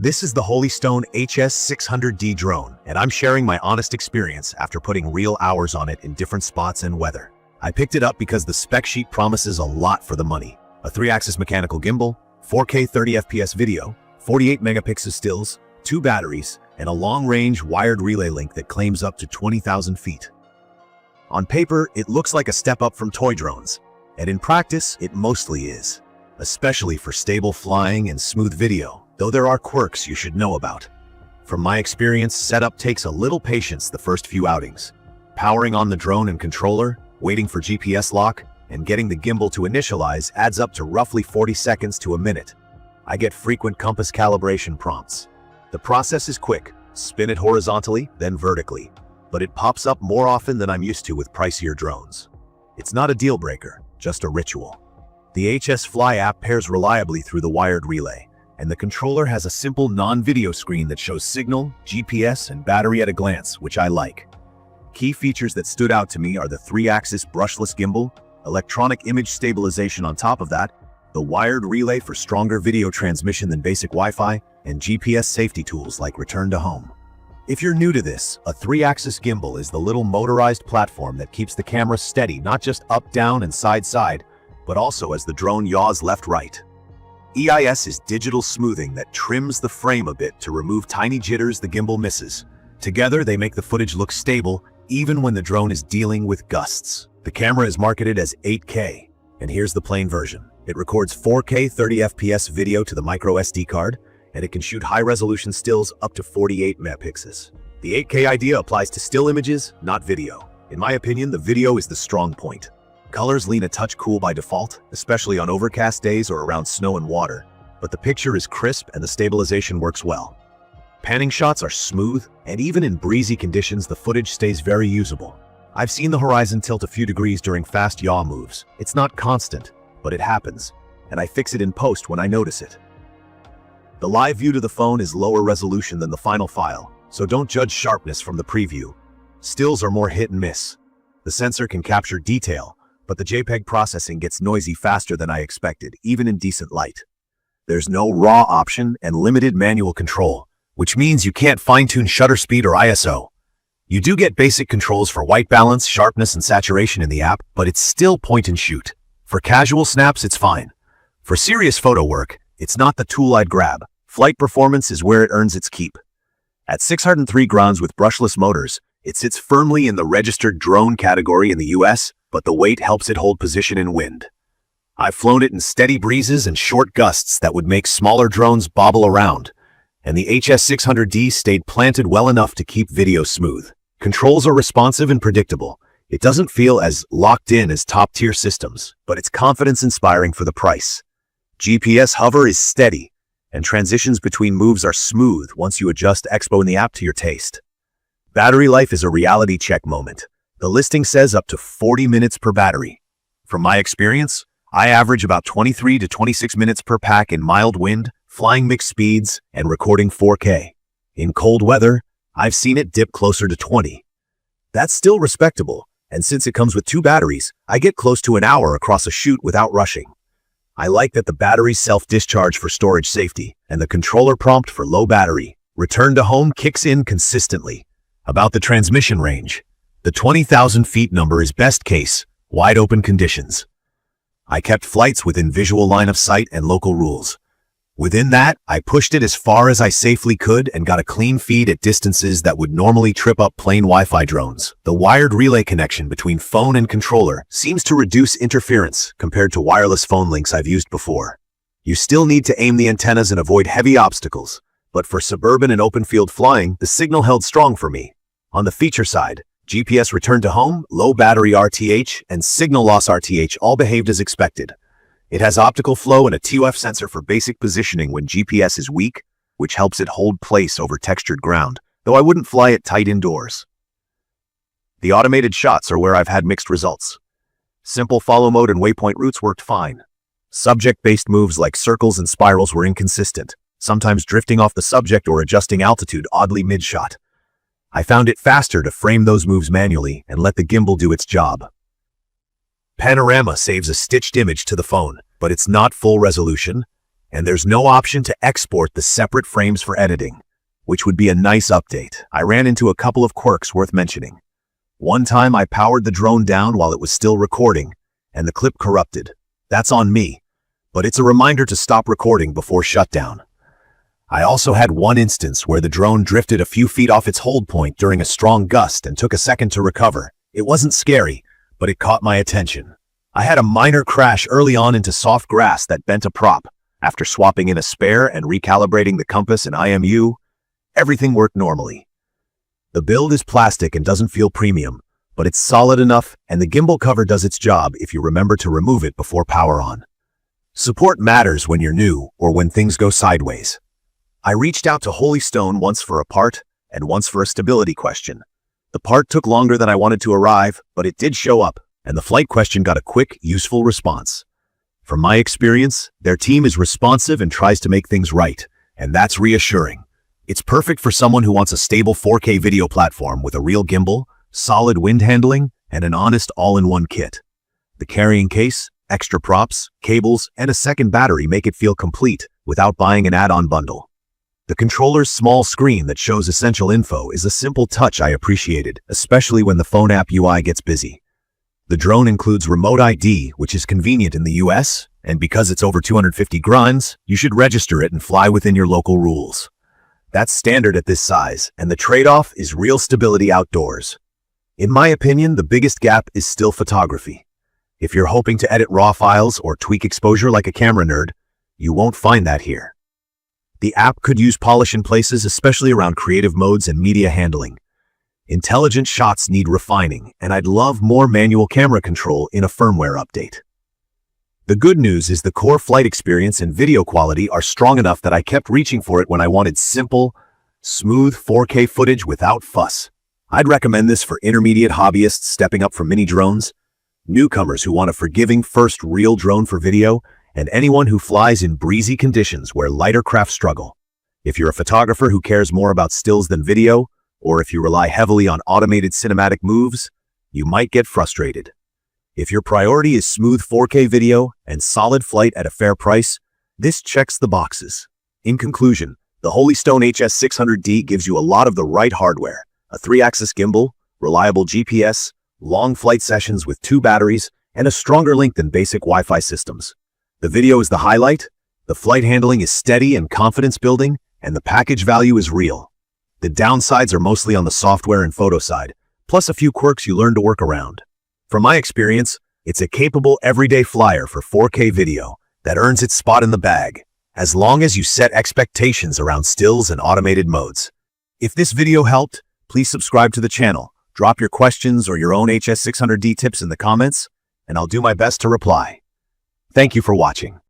This is the Holy Stone HS600D Drone, and I'm sharing my honest experience after putting real hours on it in different spots and weather. I picked it up because the spec sheet promises a lot for the money. A 3-axis mechanical gimbal, 4K 30 FPS video, 48 megapixel stills, 2 batteries, and a long-range wired relay link that claims up to 20,000 feet. On paper, it looks like a step up from toy drones, and in practice, it mostly is, especially for stable flying and smooth video, though there are quirks you should know about. From my experience, setup takes a little patience the first few outings. Powering on the drone and controller, waiting for GPS lock, and getting the gimbal to initialize adds up to roughly 40 seconds to a minute. I get frequent compass calibration prompts. The process is quick: spin it horizontally, then vertically, but it pops up more often than I'm used to with pricier drones. It's not a deal breaker, just a ritual. The HS Fly app pairs reliably through the wired relay, and the controller has a simple non-video screen that shows signal, GPS, and battery at a glance, which I like. Key features that stood out to me are the 3-axis brushless gimbal, electronic image stabilization on top of that, the wired relay for stronger video transmission than basic Wi-Fi, and GPS safety tools like Return to Home. If you're new to this, a 3-axis gimbal is the little motorized platform that keeps the camera steady, not just up, down, and side, but also as the drone yaws left-right. EIS is digital smoothing that trims the frame a bit to remove tiny jitters the gimbal misses. Together, they make the footage look stable, even when the drone is dealing with gusts. The camera is marketed as 8K, and here's the plain version. It records 4K 30 FPS video to the micro SD card, and it can shoot high-resolution stills up to 48 megapixels. The 8K idea applies to still images, not video. In my opinion, the video is the strong point. Colors lean a touch cool by default, especially on overcast days or around snow and water, but the picture is crisp and the stabilization works well. Panning shots are smooth, and even in breezy conditions, the footage stays very usable. I've seen the horizon tilt a few degrees during fast yaw moves. It's not constant, but it happens, and I fix it in post when I notice it. The live view to the phone is lower resolution than the final file, so don't judge sharpness from the preview. Stills are more hit and miss. The sensor can capture detail, but the JPEG processing gets noisy faster than I expected, even in decent light. There's no RAW option and limited manual control, which means you can't fine-tune shutter speed or ISO. You do get basic controls for white balance, sharpness, and saturation in the app, but it's still point and shoot. For casual snaps, it's fine. For serious photo work, it's not the tool I'd grab. Flight performance is where it earns its keep. At 603 grams with brushless motors, it sits firmly in the registered drone category in the US, but the weight helps it hold position in wind. I've flown it in steady breezes and short gusts that would make smaller drones bobble around, and the HS600D stayed planted well enough to keep video smooth. Controls are responsive and predictable. It doesn't feel as locked in as top-tier systems, but it's confidence-inspiring for the price. GPS hover is steady, and transitions between moves are smooth once you adjust Expo in the app to your taste. Battery life is a reality check moment. The listing says up to 40 minutes per battery. From my experience, I average about 23 to 26 minutes per pack in mild wind, flying mixed speeds, and recording 4K. In cold weather, I've seen it dip closer to 20. That's still respectable, and since it comes with 2 batteries, I get close to an hour across a shoot without rushing. I like that the batteries self-discharge for storage safety, and the controller prompt for low battery. Return to home kicks in consistently. About the transmission range, the 20,000 feet number is best case, wide open conditions. I kept flights within visual line of sight and local rules. Within that, I pushed it as far as I safely could and got a clean feed at distances that would normally trip up plain Wi-Fi drones. The wired relay connection between phone and controller seems to reduce interference compared to wireless phone links I've used before. You still need to aim the antennas and avoid heavy obstacles, but for suburban and open field flying, the signal held strong for me. On the feature side, GPS return to home, low battery RTH, and signal loss RTH all behaved as expected. It has optical flow and a TOF sensor for basic positioning when GPS is weak, which helps it hold place over textured ground, though I wouldn't fly it tight indoors. The automated shots are where I've had mixed results. Simple follow mode and waypoint routes worked fine. Subject-based moves like circles and spirals were inconsistent, sometimes drifting off the subject or adjusting altitude oddly mid-shot. I found it faster to frame those moves manually and let the gimbal do its job. Panorama saves a stitched image to the phone, but it's not full resolution, And there's no option to export the separate frames for editing, which would be a nice update. I ran into a couple of quirks worth mentioning. One time I powered the drone down while it was still recording, and the clip corrupted. That's on me, but it's a reminder to stop recording before shutdown. I also had one instance where the drone drifted a few feet off its hold point during a strong gust and took a second to recover. It wasn't scary, but it caught my attention. I had a minor crash early on into soft grass that bent a prop. After swapping in a spare and recalibrating the compass and IMU, everything worked normally. The build is plastic and doesn't feel premium, but it's solid enough, and the gimbal cover does its job if you remember to remove it before power on. Support matters when you're new or when things go sideways. I reached out to Holy Stone once for a part and once for a stability question. The part took longer than I wanted to arrive, but it did show up, and the flight question got a quick, useful response. From my experience, their team is responsive and tries to make things right, and that's reassuring. It's perfect for someone who wants a stable 4K video platform with a real gimbal, solid wind handling, and an honest all-in-one kit. The carrying case, extra props, cables, and a second battery make it feel complete without buying an add-on bundle. The controller's small screen that shows essential info is a simple touch I appreciated, especially when the phone app UI gets busy. The drone includes remote ID, which is convenient in the US, and because it's over 250 grams, you should register it and fly within your local rules. That's standard at this size, and the trade-off is real stability outdoors. In my opinion, the biggest gap is still photography. If you're hoping to edit RAW files or tweak exposure like a camera nerd, you won't find that here. The app could use polish in places, especially around creative modes and media handling. Intelligent shots need refining, and I'd love more manual camera control in a firmware update. The good news is the core flight experience and video quality are strong enough that I kept reaching for it when I wanted simple, smooth 4K footage without fuss. I'd recommend this for intermediate hobbyists stepping up from mini drones, newcomers who want a forgiving first real drone for video, and anyone who flies in breezy conditions where lighter craft struggle. If you're a photographer who cares more about stills than video, or if you rely heavily on automated cinematic moves, you might get frustrated. If your priority is smooth 4K video and solid flight at a fair price, this checks the boxes. In conclusion, the Holy Stone HS600D gives you a lot of the right hardware: a 3-axis gimbal, reliable GPS, long flight sessions with 2 batteries, and a stronger link than basic Wi-Fi systems. The video is the highlight, the flight handling is steady and confidence building, and the package value is real. The downsides are mostly on the software and photo side, plus a few quirks you learn to work around. From my experience, it's a capable everyday flyer for 4K video that earns its spot in the bag, as long as you set expectations around stills and automated modes. If this video helped, please subscribe to the channel, drop your questions or your own HS600D tips in the comments, and I'll do my best to reply. Thank you for watching.